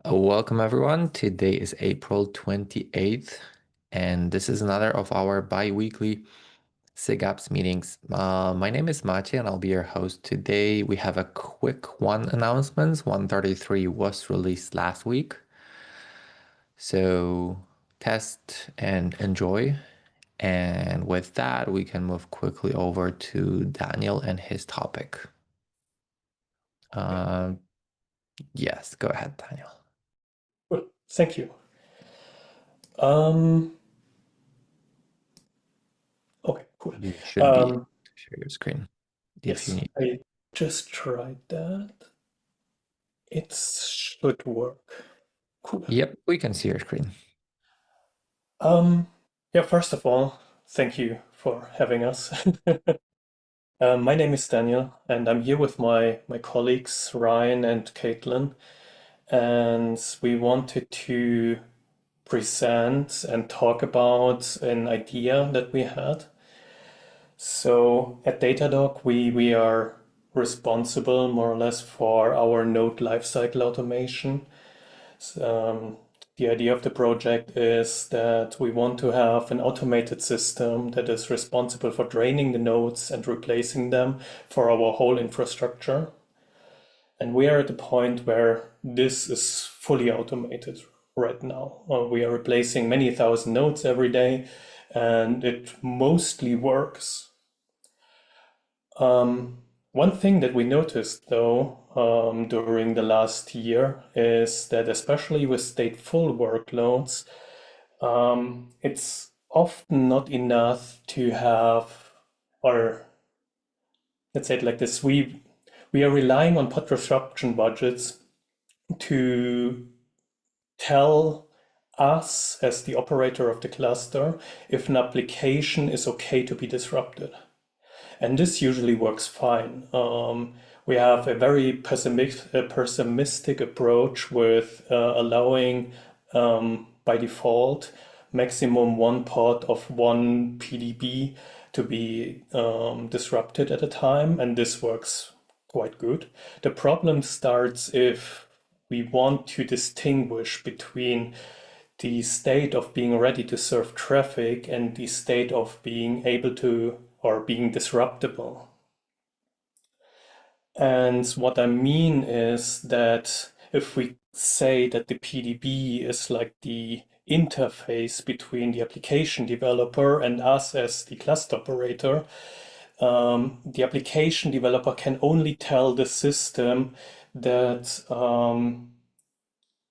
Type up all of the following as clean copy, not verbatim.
Welcome everyone. Today is April 28th, and this is another of our bi-weekly SIG Apps meetings. My name is Mate, and I'll be your host today. We have a quick announcement. 133 was released last week, so test and enjoy. And with that, we can move quickly over to Daniel and his topic. Yes, go ahead, Daniel. Good, thank you. Um, okay, cool. You should be able Um, to share your screen if you yes, need. I just tried that. It should work. Cool. Yep, we can see your screen. Um, yeah, first of all, thank you for having us. My name is Daniel, and I'm here with my colleagues Ryan and Caitlin, and we wanted to present and talk about an idea that we had. So at Datadog, we are responsible more or less for our node lifecycle automation. Um, the idea of the project is that we want to have an automated system that is responsible for training the nodes and replacing them for our whole infrastructure. And we are at the point where this is fully automated right now. We are replacing many thousand nodes every day, and it mostly works. One thing that we noticed though during the last year is that especially with stateful workloads, it's often not enough to have, or let's say it like this, we are relying on pod disruption budgets to tell us as the operator of the cluster if an application is okay to be disrupted. And this usually works fine. We have a very pessimistic approach with allowing, by default, maximum one pod of one PDB to be disrupted at a time, and this works quite good. The problem starts if we want to distinguish between the state of being ready to serve traffic and the state of being able to or being disruptible. And what I mean is that if we say that the PDB is like the interface between the application developer and us as the cluster operator, the application developer can only tell the system that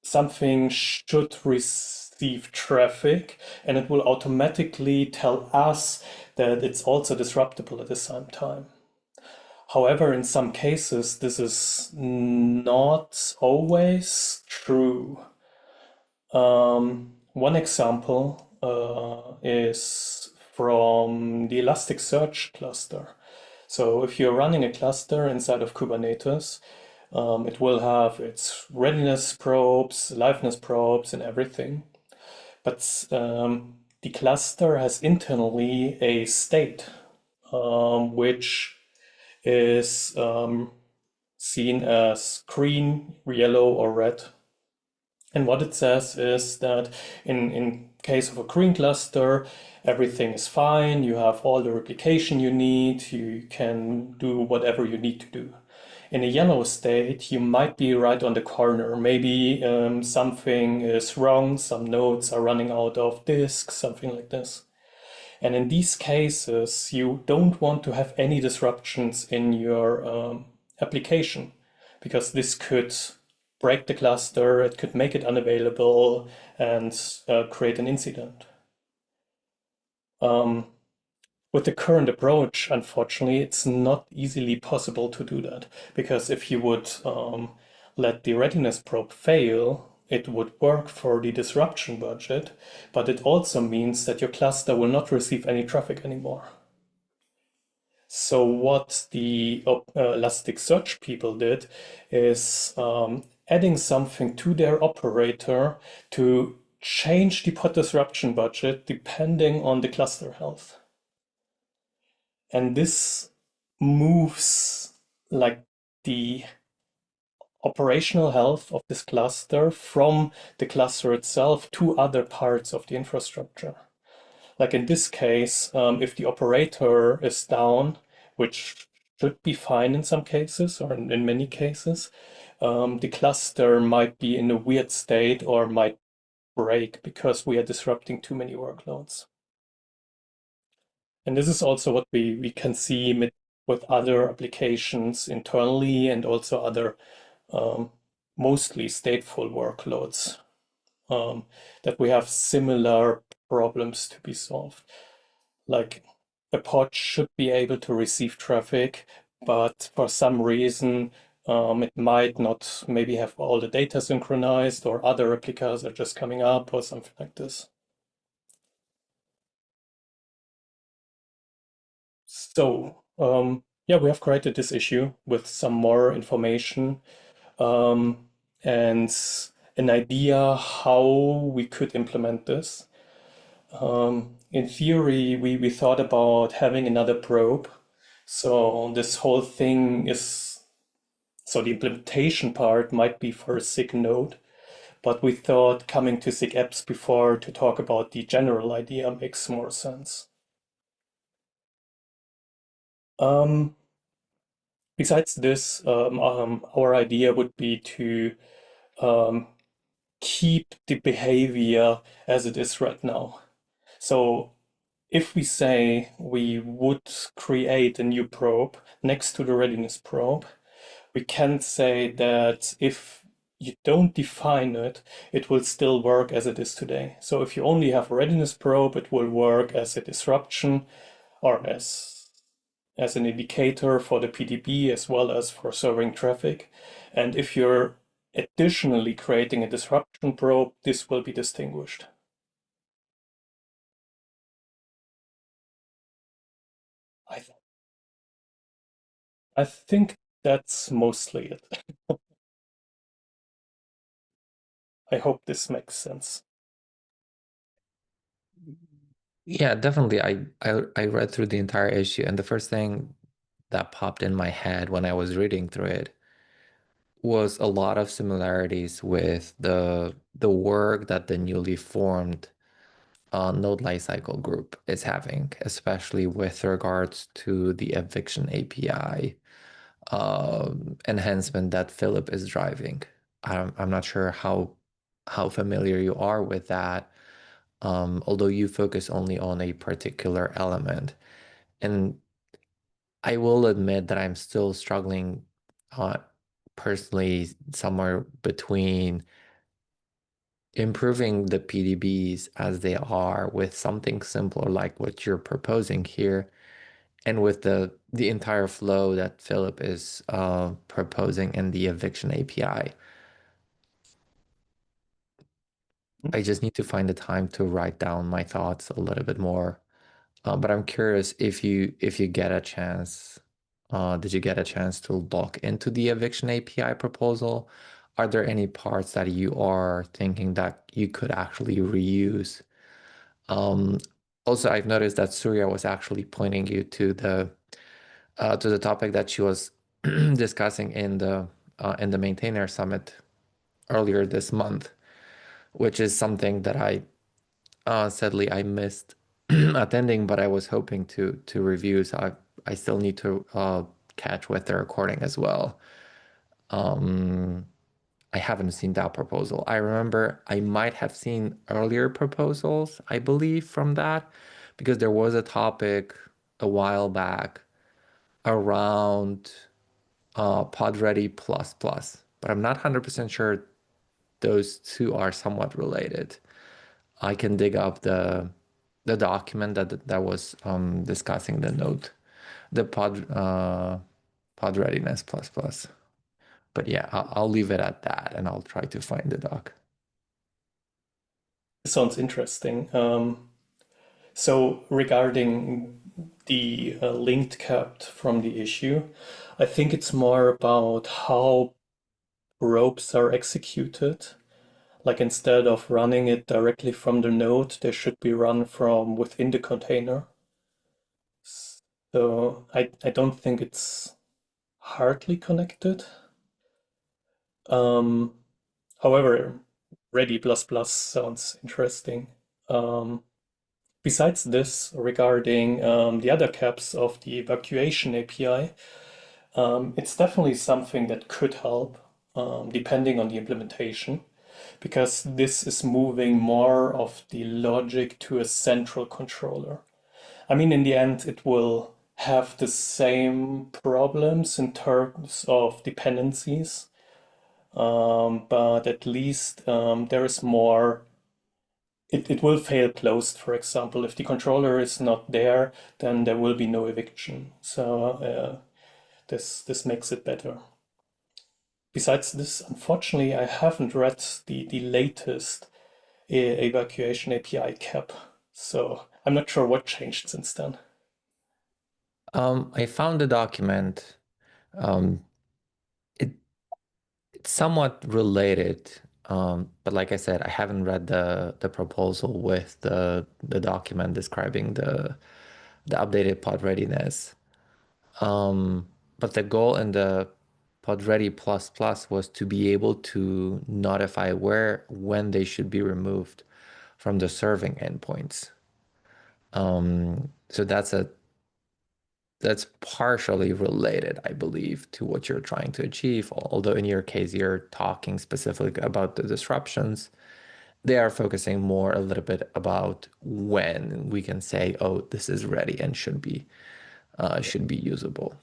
something should receive traffic, and it will automatically tell us that it's also disruptible at the same time. However, in some cases, this is not always true. One example is from the Elasticsearch cluster. So if you're running a cluster inside of Kubernetes, it will have its readiness probes, liveness probes, and everything. But the cluster has internally a state, which is seen as green, yellow, or red. And what it says is that in case of a green cluster, everything is fine, you have all the replication you need, you can do whatever you need to do. In a yellow state, you might be right on the corner. Maybe something is wrong, some nodes are running out of disk, something like this. And in these cases, you don't want to have any disruptions in your application because this could break the cluster, it could make it unavailable and create an incident. With the current approach, unfortunately, it's not easily possible to do that because if you would let the readiness probe fail, it would work for the disruption budget, but it also means that your cluster will not receive any traffic anymore. So what the Elasticsearch people did is adding something to their operator to change the pod disruption budget depending on the cluster health. And this moves like the operational health of this cluster from the cluster itself to other parts of the infrastructure. Like in this case, if the operator is down, which should be fine in some cases or in many cases, the cluster might be in a weird state or might break because we are disrupting too many workloads. And this is also what we can see with other applications internally and also other um, mostly stateful workloads that we have similar problems to be solved. Like a pod should be able to receive traffic, but for some reason it might not maybe have all the data synchronized or other replicas are just coming up or something like this. So yeah, we have created this issue with some more information um, and an idea how we could implement this. In theory, we thought about having another probe. So this whole thing is, so the implementation part might be for a SIG node, but we thought coming to SIG apps before to talk about the general idea makes more sense. Um, Besides this, our idea would be to um, keep the behavior as it is right now. So if we say we would create a new probe next to the readiness probe, we can say that if you don't define it, it will still work as it is today. So if you only have a readiness probe, it will work as a disruption or as an indicator for the PDB as well as for serving traffic. And if you're additionally creating a disruption probe, this will be distinguished. I, th- I think that's mostly it. I hope this makes sense. Yeah, definitely. I read through the entire issue, and the first thing that popped in my head when I was reading through it was a lot of similarities with the work that the newly formed node lifecycle group is having, especially with regards to the eviction API enhancement that Philip is driving. I'm not sure how familiar you are with that, although you focus only on a particular element. And I will admit that I'm still struggling uh, personally somewhere between improving the PDBs as they are with something simpler like what you're proposing here, and with the entire flow that Philip is proposing in the eviction API. I just need to find the time to write down my thoughts a little bit more. But I'm curious if you get a chance, did you get a chance to look into the eviction API proposal? Are there any parts that you are thinking that you could actually reuse? Um, Also, I've noticed that Surya was actually pointing you to the topic that she was discussing in the maintainer summit earlier this month, which is something that sadly I missed attending, but I was hoping to review, so I still need to catch with the recording as well. Um, I haven't seen that proposal. I remember I might have seen earlier proposals, I believe, from that, because there was a topic a while back around PodReady plus plus, but I'm not 100% sure those two are somewhat related. I can dig up the document that was discussing the node, the pod readiness plus plus. But yeah, I'll leave it at that, and I'll try to find the doc. This sounds interesting. So regarding the linked kept from the issue, I think it's more about how probes are executed. Like instead of running it directly from the node, they should be run from within the container. So I don't think it's hardly connected. Um, However, Ready++ sounds interesting. Besides this, regarding the other caps of the evacuation API, it's definitely something that could help, depending on the implementation, because this is moving more of the logic to a central controller. I mean, in the end, it will have the same problems in terms of dependencies, but at least there is more. It will fail closed, for example. If the controller is not there, then there will be no eviction. So this makes it better. Besides this, unfortunately, I haven't read the latest evacuation API cap, so I'm not sure what changed since then. I found the document. Um, it it's somewhat related, but like I said, I haven't read the proposal with the document describing the updated pod readiness. But the goal in the pod ready plus plus was to be able to notify when they should be removed from the serving endpoints. So that's partially related, I believe, to what you're trying to achieve. Although in your case, you're talking specifically about the disruptions. They are focusing more a little bit about when we can say, oh, this is ready and should be usable.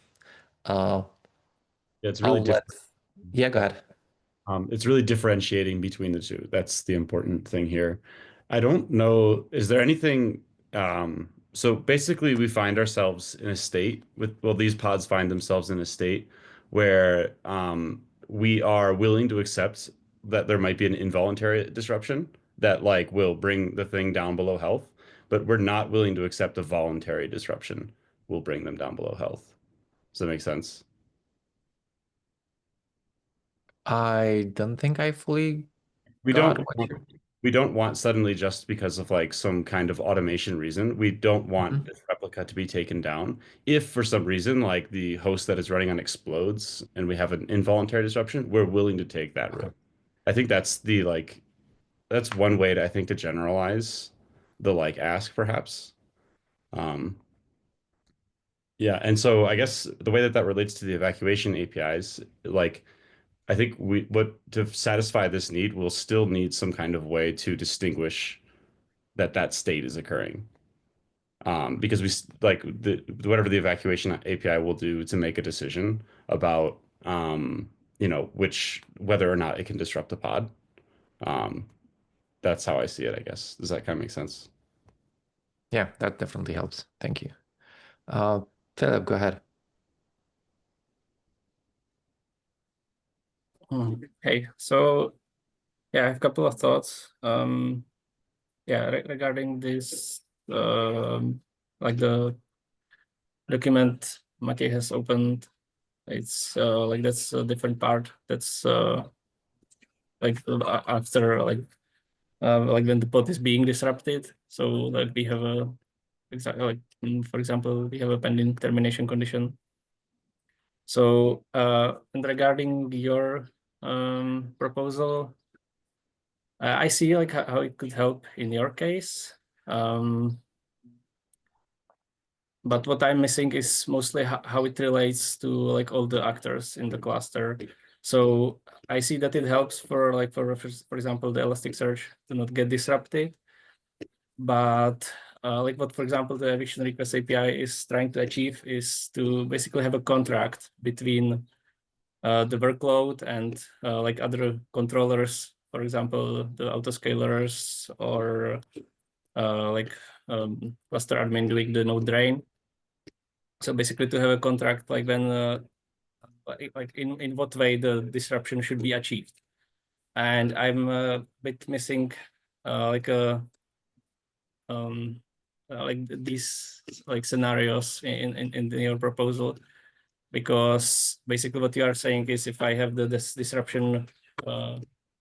Uh, Yeah, it's really I'll let, different. yeah, go ahead. It's really differentiating between the two. That's the important thing here. I don't know, is there anything, so basically we find ourselves in a state with, well, these pods find themselves in a state where we are willing to accept that there might be an involuntary disruption that like will bring the thing down below health, but we're not willing to accept a voluntary disruption will bring them down below health. Does that make sense? I don't think I fully We got don't what you. we don't want suddenly just because of like some kind of automation reason. We don't want Mhm. this replica to be taken down. If for some reason like the host that is running on explodes and we have an involuntary disruption, we're willing to take that Okay. risk. I think that's the like that's one way to I think to generalize the like ask perhaps. Um yeah, and so I guess the way that that relates to the evacuation APIs, like I think we what to satisfy this need, we'll still need some kind of way to distinguish that that state is occurring. Because like whatever the evacuation API will do to make a decision about which whether or not it can disrupt the pod. Um, that's how I see it, I guess. Does that kind of make sense? Yeah, that definitely helps. Thank you. Uh, Philip, go ahead. Hey, so yeah, I have a couple of thoughts. Yeah, regarding this, like the document Mati has opened, it's like that's a different part. That's like after like when the pod is being disrupted. So like we have a exactly like for example we have a pending termination condition. So and regarding your proposal. I see like how it could help in your case. But what I'm missing is mostly how it relates to like all the actors in the cluster. So I see that it helps for like for example the Elasticsearch to not get disrupted. But like what for example the eviction request API is trying to achieve is to basically have a contract between the workload and like other controllers, for example, the autoscalers or like cluster admin doing the node drain. So basically to have a contract like when like in what way the disruption should be achieved. And I'm a bit missing like a like these like scenarios in your proposal, because basically what you are saying is if I have this disruption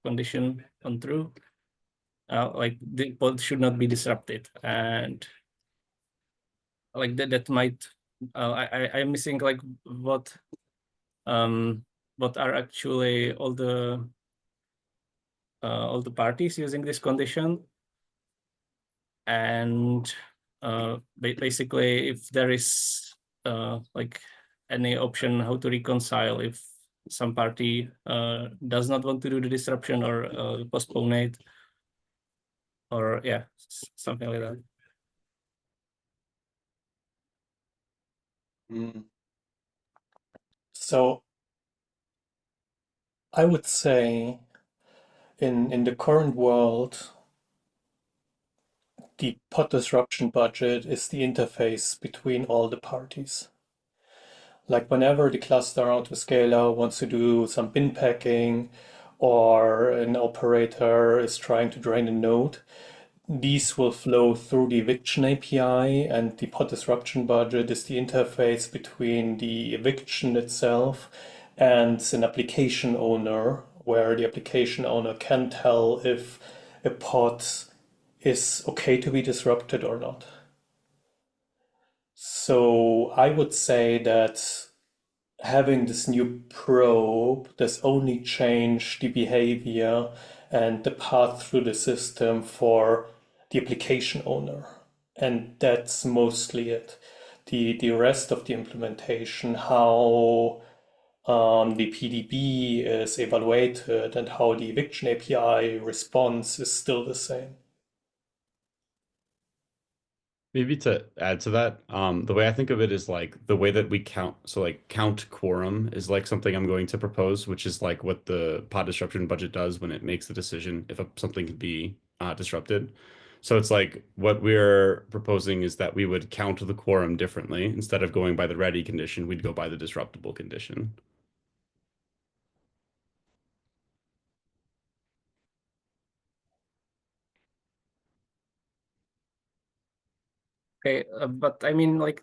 condition on true, like the pod should not be disrupted, and like that might I'm missing like what what are actually all the parties using this condition, and basically if there is like any option how to reconcile if some party does not want to do the disruption or postpone it, or yeah, something like that. So I would say in the current world, the pod disruption budget is the interface between all the parties. Like whenever the cluster autoscaler wants to do some bin packing or an operator is trying to drain a node, these will flow through the eviction API, and the pod disruption budget is the interface between the eviction itself and an application owner, where the application owner can tell if a pod is okay to be disrupted or not. So I would say that having this new probe does only change the behavior and the path through the system for the application owner. And that's mostly it. The rest of the implementation, how the PDB is evaluated and how the eviction API responds, is still the same. Maybe to add to that, the way I think of it is like the way that we count. So like count quorum is like something I'm going to propose, which is like what the pod disruption budget does when it makes the decision if something can be disrupted. So it's like what we're proposing is that we would count the quorum differently. Instead of going by the ready condition, we'd go by the disruptible condition. Okay, but I mean, like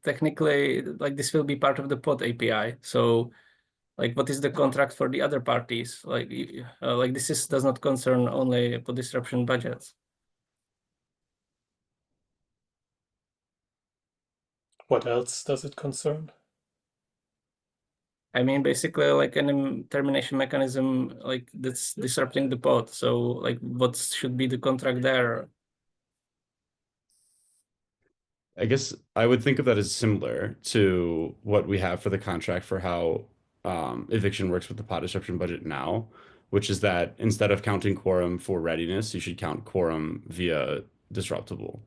technically, like this will be part of the pod API. So, like, what is the contract for the other parties? Like this does not concern only pod disruption budgets. What else does it concern? I mean, basically, like any termination mechanism, like that's disrupting the pod. So, like, what should be the contract there? I guess I would think of that as similar to what we have for the contract for how eviction works with the pod disruption budget now, which is that instead of counting quorum for readiness, you should count quorum via disruptible,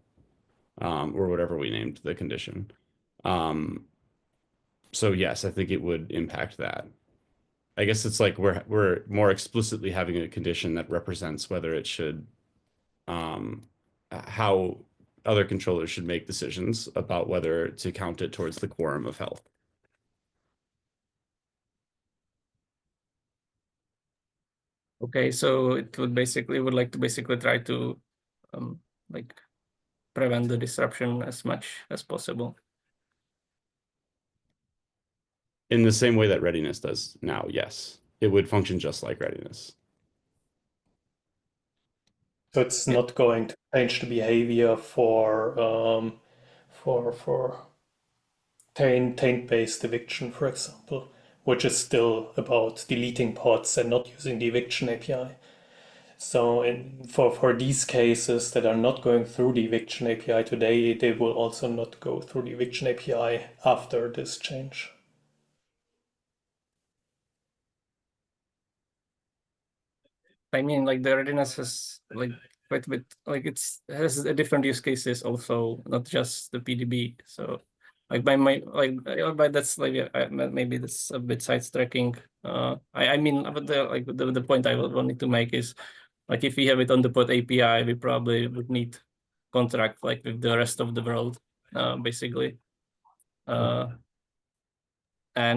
or whatever we named the condition. So yes, I think it would impact that. I guess it's like we're more explicitly having a condition that represents whether it should how other controllers should make decisions about whether to count it towards the quorum of health. Okay, so it would like to basically try to like prevent the disruption as much as possible. In the same way that readiness does now, yes. It would function just like readiness. So it's Yeah. not going to change the behavior for taint-based eviction, for example, which is still about deleting pods and not using the eviction API. So for these cases that are not going through the eviction API today, they will also not go through the eviction API after this change. I mean, like the readiness is like quite a bit, like has a different use cases also, not just the PDB. So like by that's like maybe that's a bit sidetracking. I mean, but the point I wanted to make is like if we have it on the pod API, we probably would need contract like with the rest of the world, basically. And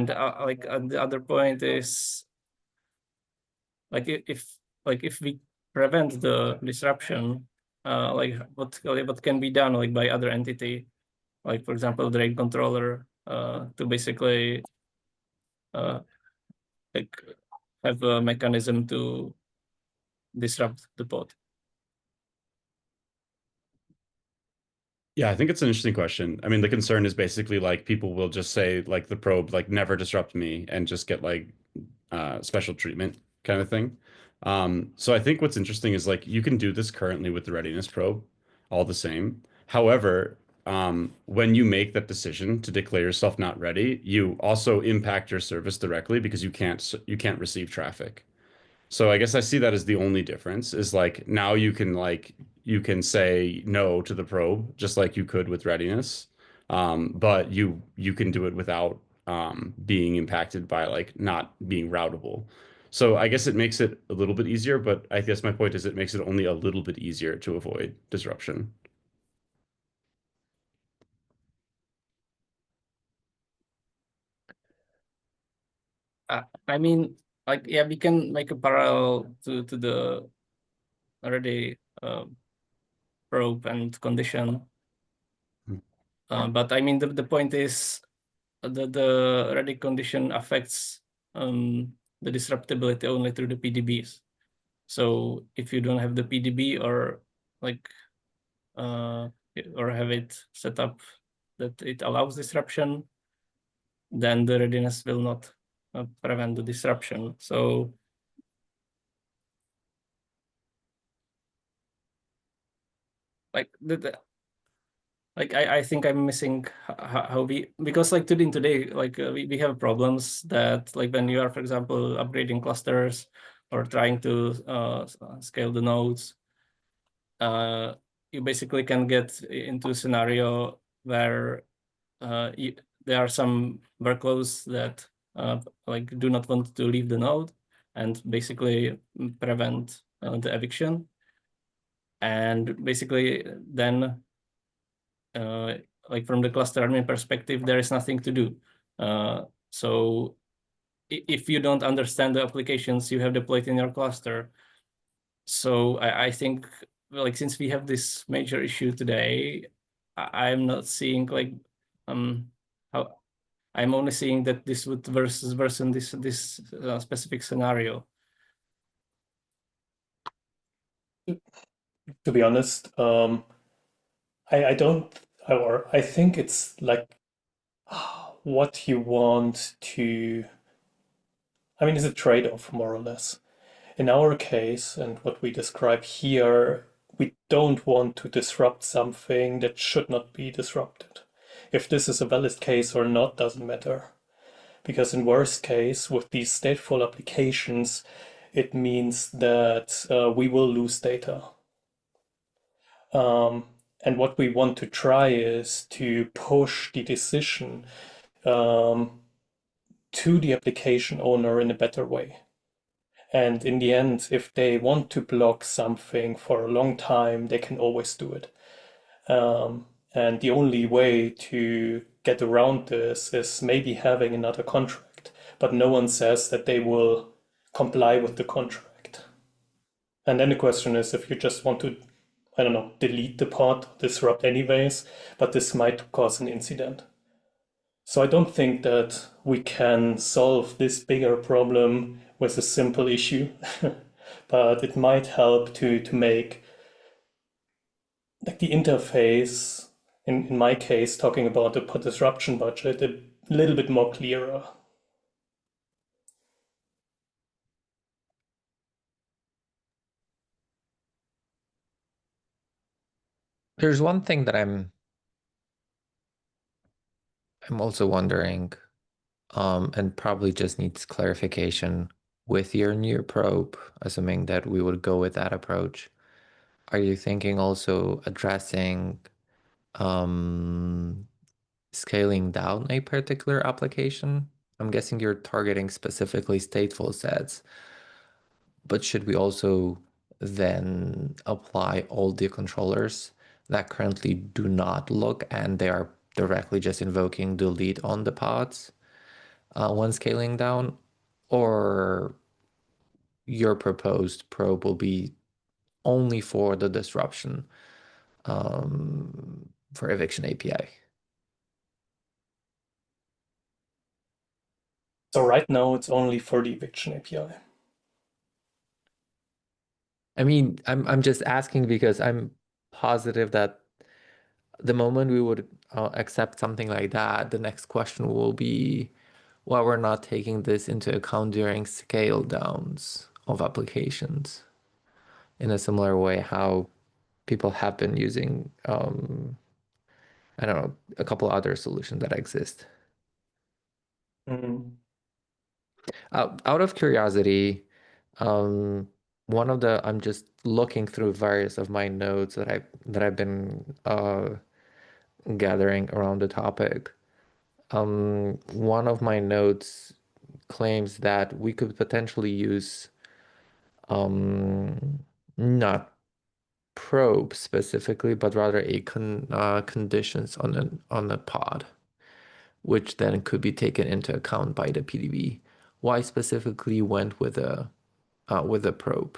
the other point is like if we prevent the disruption, like what can be done like by other entity, like for example the RAID controller, to basically like have a mechanism to disrupt the pod. Yeah, I think it's an interesting question. I mean, the concern is basically like people will just say like the probe like never disrupt me and just get like special treatment kind of thing. So I think what's interesting is like you can do this currently with the readiness probe all the same. However, when you make that decision to declare yourself not ready, you also impact your service directly because you can't receive traffic. So I guess I see that as the only difference is like now you can say no to the probe just like you could with readiness. But you can do it without being impacted by like not being routable. So I guess it makes it a little bit easier, but I guess my point is it makes it only a little bit easier to avoid disruption. I mean, like, yeah, we can make a parallel to the already probe and condition. But I mean, the point is the ready condition affects the disruptability only through the PDBs. So if you don't have the PDB or like or have it set up that it allows disruption, then the readiness will not prevent the disruption. So like I think I'm missing how we, because like today like we have problems that like when you are, for example, upgrading clusters or trying to scale the nodes, you basically can get into a scenario where there are some workloads that like do not want to leave the node and basically prevent the eviction. And basically then like from the cluster admin perspective, there is nothing to do. So if you don't understand the applications you have deployed in your cluster, so I think like since we have this major issue today, I'm not seeing like how I'm only seeing that this would worsen this specific scenario. To be honest, I don't, or I think it's like what you want to, I mean, it's a trade-off more or less. In our case, and what we describe here, we don't want to disrupt something that should not be disrupted. If this is a valid case or not doesn't matter. Because in worst case, with these stateful applications, it means that we will lose data. And what we want to try is to push the decision to the application owner in a better way. And in the end, if they want to block something for a long time, they can always do it. And the only way to get around this is maybe having another contract, but no one says that they will comply with the contract. And then the question is if you just want to, I don't know, delete the pod, disrupt anyways, but this might cause an incident. So I don't think that we can solve this bigger problem with a simple issue, but it might help to make like the interface, in my case, talking about the disruption budget, a little bit more clearer. There's one thing that I'm also wondering, and probably just needs clarification with your new probe, assuming that we would go with that approach. Are you thinking also addressing scaling down a particular application? I'm guessing you're targeting specifically stateful sets, but should we also then apply all the controllers that currently do not look and they are directly just invoking delete on the pods when scaling down? Or your proposed probe will be only for the disruption for eviction API? So right now it's only for the eviction API. I mean, I'm just asking because I'm positive that the moment we would accept something like that, the next question will be, why we're not taking this into account during scale downs of applications in a similar way how people have been using, I don't know, a couple other solutions that exist. Mm. Out of curiosity, um, I'm just looking through various of my notes that I've been gathering around the topic. One of my notes claims that we could potentially use not probe specifically, but rather a conditions on a pod, which then could be taken into account by the PDB. Why specifically went with a probe?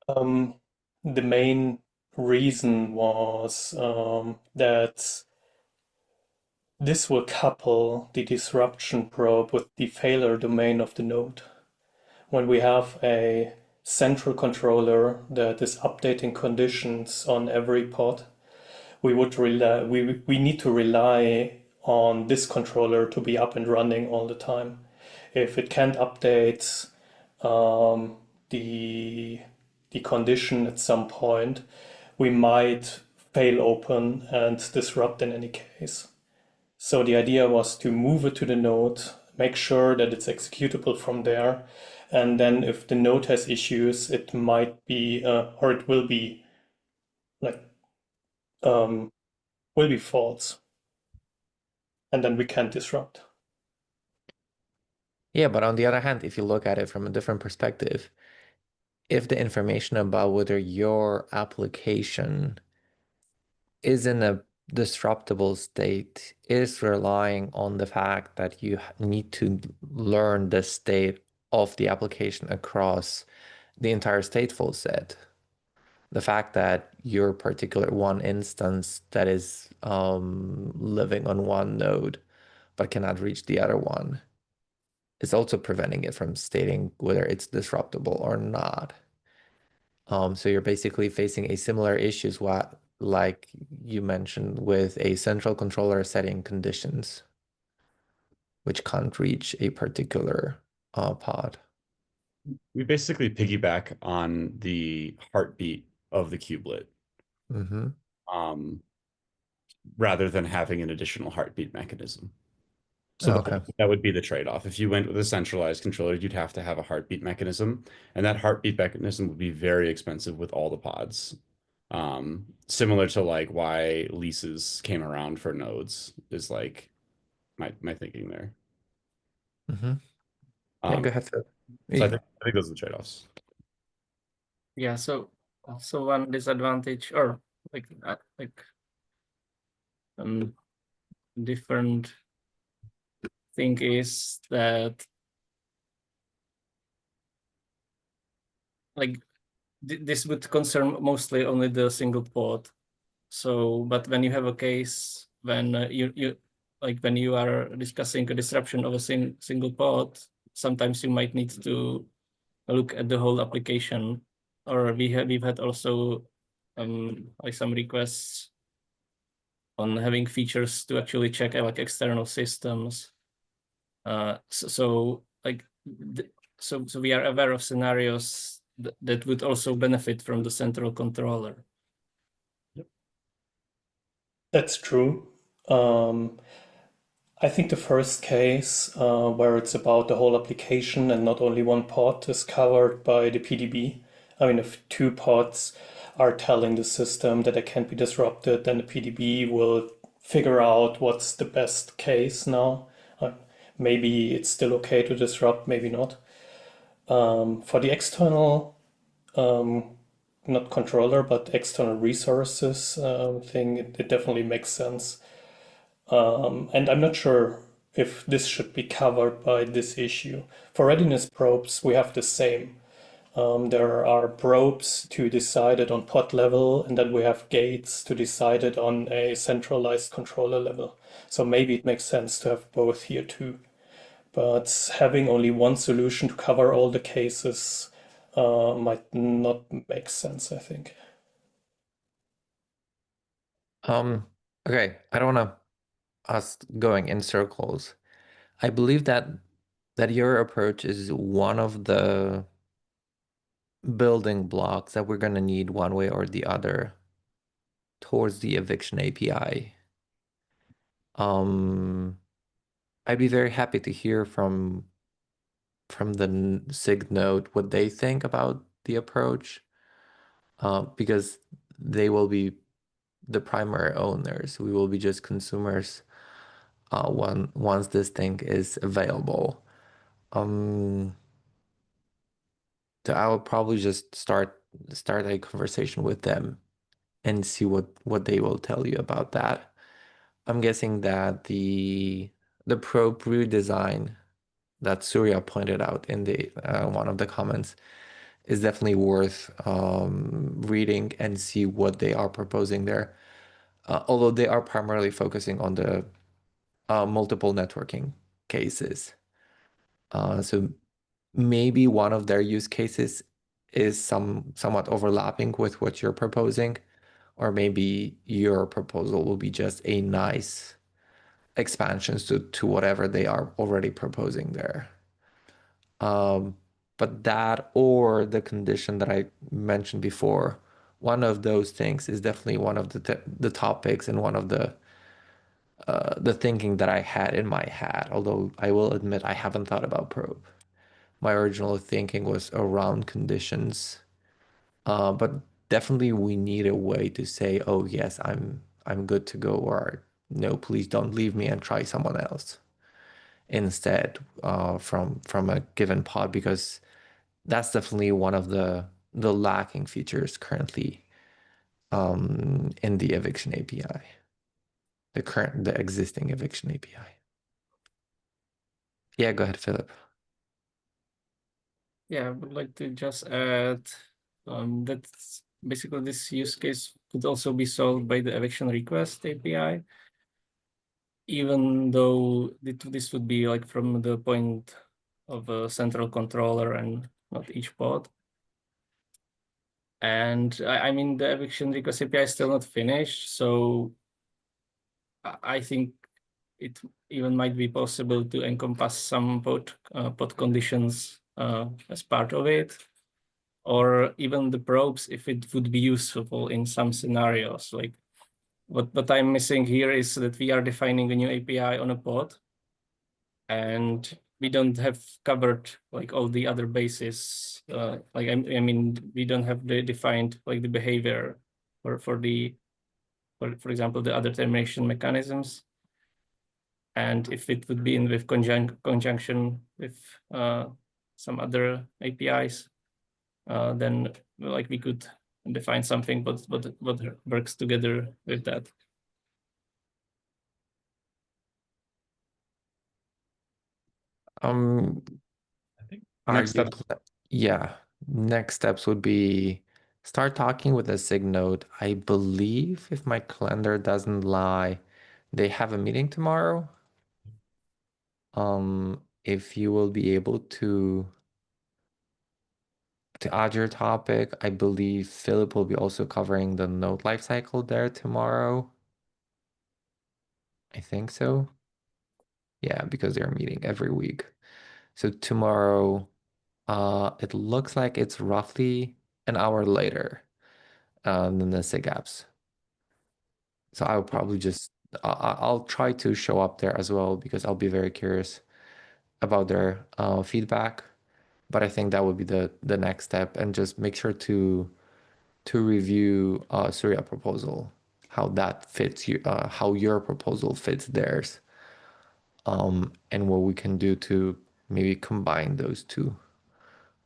The main reason was that this will couple the disruption probe with the failure domain of the node. When we have a central controller that is updating conditions on every pod, we need to rely on this controller to be up and running all the time. If it can't update the condition at some point, we might fail open and disrupt in any case. So the idea was to move it to the node, make sure that it's executable from there, and then if the node has issues, it might be or it will be like will be false, and then we can disrupt. Yeah, but on the other hand, if you look at it from a different perspective, if the information about whether your application is in a disruptible state is relying on the fact that you need to learn the state of the application across the entire stateful set. The fact that your particular one instance that is living on one node but cannot reach the other one is also preventing it from stating whether it's disruptible or not. So you're basically facing a similar issues what like you mentioned with a central controller setting conditions which can't reach a particular pod. We basically piggyback on the heartbeat of the kubelet, Mm-hmm. um, rather than having an additional heartbeat mechanism. So Okay. that would be the trade-off. If you went with a centralized controller, you'd have to have a heartbeat mechanism, and that heartbeat mechanism would be very expensive with all the pods. Similar to like why leases came around for nodes is like my thinking there. Mm-hmm. Yeah, Um, go ahead, Phil. so Yeah. I think those are the trade-offs. Yeah, so one disadvantage or like different thing is that like this would concern mostly only the single pod. So, but when you have a case when you like when you are discussing a disruption of a single pod, sometimes you might need to look at the whole application. Or we've had also like some requests on having features to actually check like external systems. So like so we are aware of scenarios that would also benefit from the central controller. That's true. I think the first case, where it's about the whole application and not only one pod, is covered by the PDB. I mean, if two pods are telling the system that it can't be disrupted, then the PDB will figure out what's the best case now. Maybe it's still okay to disrupt, maybe not. For the external, not controller, but external resources thing, it definitely makes sense. And I'm not sure if this should be covered by this issue. For readiness probes, we have the same. There are probes to decide it on pod level, and then we have gates to decide it on a centralized controller level. So maybe it makes sense to have both here too. But having only one solution to cover all the cases might not make sense, I think. Okay, I don't want to us going in circles. I believe that your approach is one of the building blocks that we're going to need one way or the other towards the eviction API. I'd be very happy to hear from the SIG node what they think about the approach, because they will be the primary owners. We will be just consumers once this thing is available. So I will probably just start a conversation with them and see what they will tell you about that. I'm guessing that the probe redesign that Surya pointed out in the one of the comments is definitely worth reading and see what they are proposing there. Although they are primarily focusing on the multiple networking cases. So maybe one of their use cases is somewhat overlapping with what you're proposing, or maybe your proposal will be just a nice expansions to whatever they are already proposing there. But that or the condition that I mentioned before, one of those things is definitely one of the topics and one of the thinking that I had in my head. Although I will admit I haven't thought about probe. My original thinking was around conditions, but definitely we need a way to say, oh yes, I'm good to go, or no, please don't leave me and try someone else instead from a given pod, because that's definitely one of the lacking features currently in the eviction API, the existing eviction API. Yeah, go ahead, Philip. Yeah, I would like to just add that basically this use case could also be solved by the eviction request API, even though this would be like from the point of a central controller and not each pod. And I mean, the eviction request API is still not finished, so I think it even might be possible to encompass some pod conditions as part of it, or even the probes if it would be useful in some scenarios. Like what I'm missing here is that we are defining a new API on a pod, and we don't have covered like all the other bases. Like I mean, we don't have the defined like the behavior for example the other termination mechanisms. And if it would be in with conjunction with some other APIs, then like we could define something what works together with that. I think next steps. Yeah, next steps would be start talking with a SIG node. I believe, if my calendar doesn't lie, they have a meeting tomorrow. If you will be able to add your topic, I believe Philip will be also covering the node lifecycle there tomorrow. I think so. Yeah, because they're meeting every week. So tomorrow, it looks like it's roughly an hour later than the SIG apps. So I'll probably just I'll try to show up there as well, because I'll be very curious about their feedback. But I think that would be the next step, and just make sure to review Surya proposal, how that fits you, how your proposal fits theirs, and what we can do to maybe combine those two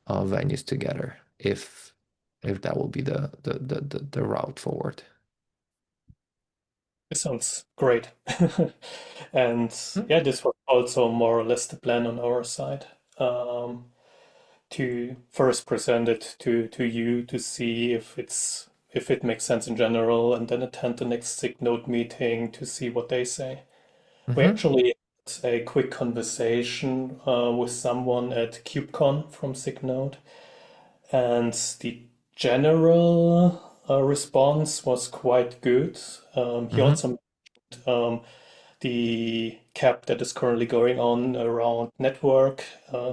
venues together, if that will be the route forward. It sounds great. And yeah, this was also more or less the plan on our side. To first present it to you to see if it makes sense in general, and then attend the next SIG node meeting to see what they say. We actually had a quick conversation with someone at KubeCon from SIG node, and the general response was quite good. He also mentioned the cap that is currently going on around network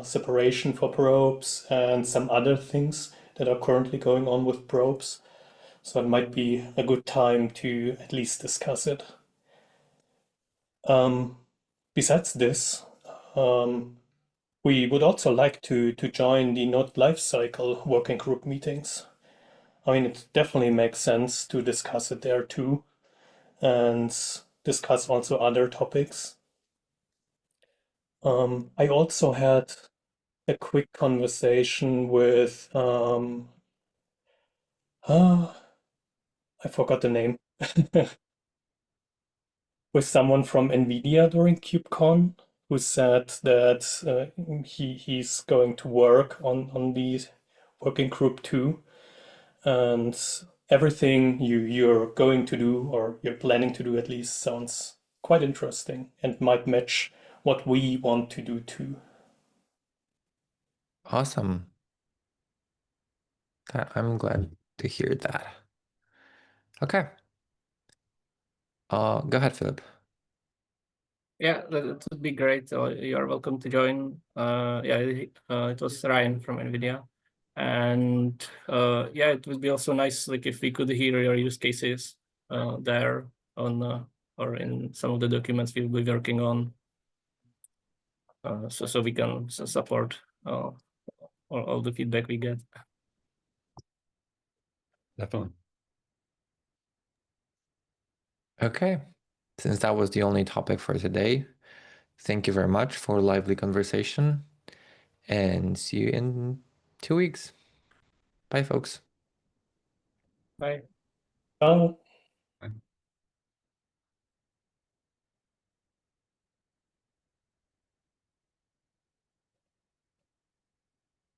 separation for probes and some other things that are currently going on with probes. So it might be a good time to at least discuss it. Besides this, we would also like to join the Node Lifecycle working group meetings. I mean, it definitely makes sense to discuss it there too, and discuss also other topics. I also had a quick conversation with, I forgot the name, with someone from NVIDIA during KubeCon who said that he's going to work on the working group too. And everything you're going to do, or you're planning to do at least, sounds quite interesting and might match what we want to do too. Awesome. I'm glad to hear that. Okay. Go ahead, Philip. Yeah, that would be great. You are welcome to join. It was Ryan from NVIDIA. And yeah, it would be also nice like if we could hear your use cases there on or in some of the documents we'll be working on. So we can support all the feedback we get. Definitely. Okay. Since that was the only topic for today, thank you very much for a lively conversation and see you in 2 weeks. Bye, folks. Bye. Ciao.